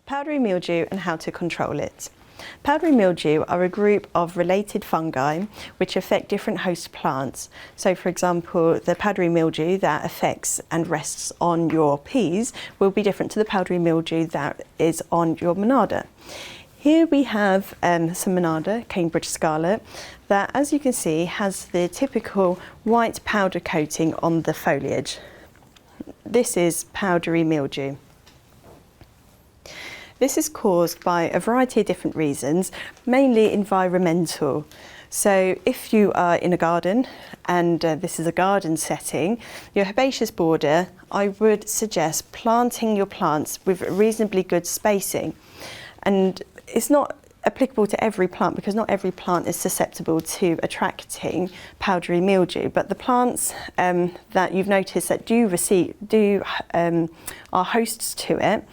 Powdery mildew and how to control it. Powdery mildew are a group of related fungi which affect different host plants. So for example, the powdery mildew that affects and rests on your peas will be different to the powdery mildew that is on your monarda. Here we have some monarda, Cambridge scarlet, that as you can see has the typical white powder coating on the foliage. This is powdery mildew. This is caused by a variety of different reasons, mainly environmental. So if you are in a garden and this is a garden setting, your herbaceous border, I would suggest planting your plants with reasonably good spacing. And it's not applicable to every plant because not every plant is susceptible to attracting powdery mildew, but the plants that you've noticed that are hosts to it,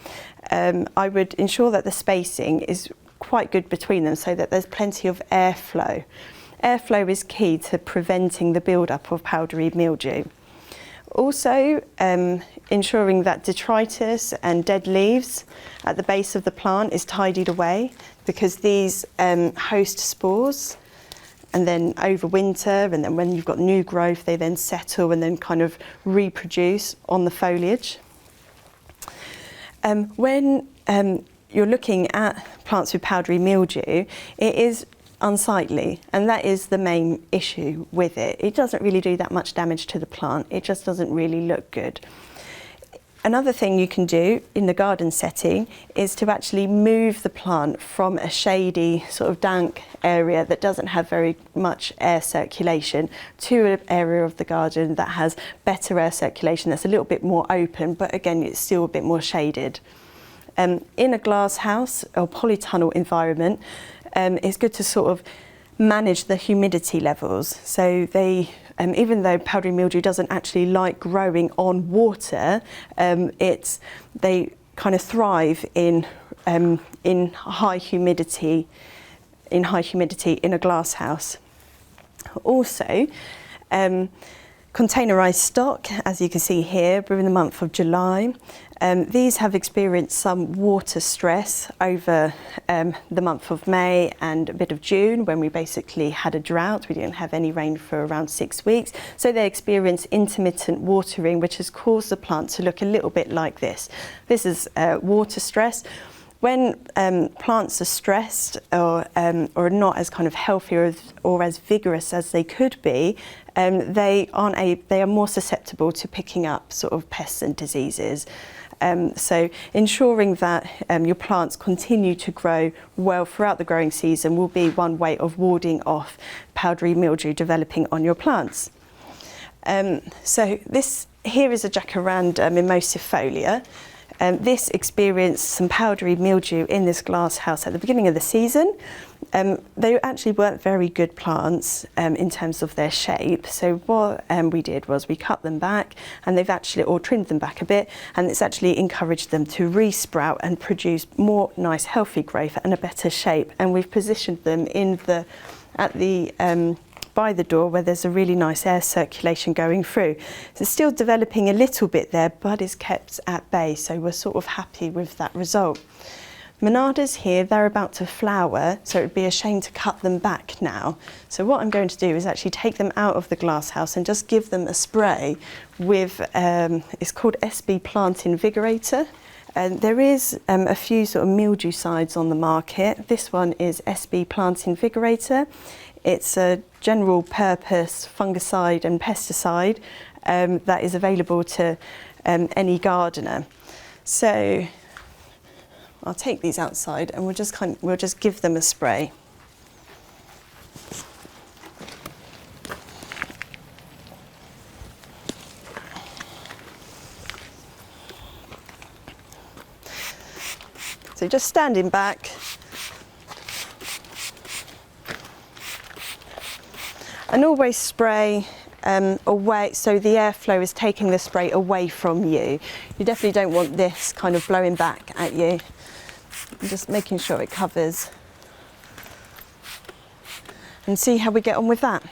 I would ensure that the spacing is quite good between them so that there's plenty of airflow. Airflow is key to preventing the build-up of powdery mildew. Also, ensuring that detritus and dead leaves at the base of the plant is tidied away because these host spores, and then over winter, and then when you've got new growth, they then settle and then kind of reproduce on the foliage. When you're looking at plants with powdery mildew, it is unsightly, and that is the main issue with it. It doesn't really do that much damage to the plant, it just doesn't really look good. Another thing you can do in the garden setting is to actually move the plant from a shady, sort of dank area that doesn't have very much air circulation to an area of the garden that has better air circulation, that's a little bit more open, but again, it's still a bit more shaded. In a glass house or polytunnel environment, it's good to sort of manage the humidity levels. So even though powdery mildew doesn't actually like growing on water, they kind of thrive in high humidity in a glass house. Also, containerised stock, as you can see here, we're in the month of July. These have experienced some water stress over the month of May and a bit of June when we basically had a drought. We didn't have any rain for around 6 weeks. So they experience intermittent watering, which has caused the plant to look a little bit like this. This is water stress. When plants are stressed or not as kind of healthy or as vigorous as they could be, they are more susceptible to picking up sort of pests and diseases. So ensuring that your plants continue to grow well throughout the growing season will be one way of warding off powdery mildew developing on your plants. So this here is a Jacaranda, Mimosa Folia. This experienced some powdery mildew in this glass house at the beginning of the season. They actually weren't very good plants in terms of their shape. So what we did was we cut them back, and they've actually, or trimmed them back a bit, and it's actually encouraged them to re-sprout and produce more nice healthy growth and a better shape. And we've positioned them by the door where there's a really nice air circulation going through. So it's still developing a little bit there, but it's kept at bay, so we're sort of happy with that result. Monardas here, they're about to flower, so it would be a shame to cut them back now. So what I'm going to do is actually take them out of the glass house and just give them a spray with, it's called SB Plant Invigorator. There is a few sort of mildewcides on the market. This one is SB Plant Invigorator. It's a general purpose fungicide and pesticide that is available to any gardener. So I'll take these outside and we'll just give them a spray. So just standing back. And always spray away, so the airflow is taking the spray away from you. You definitely don't want this kind of blowing back at you. Just making sure it covers. And see how we get on with that.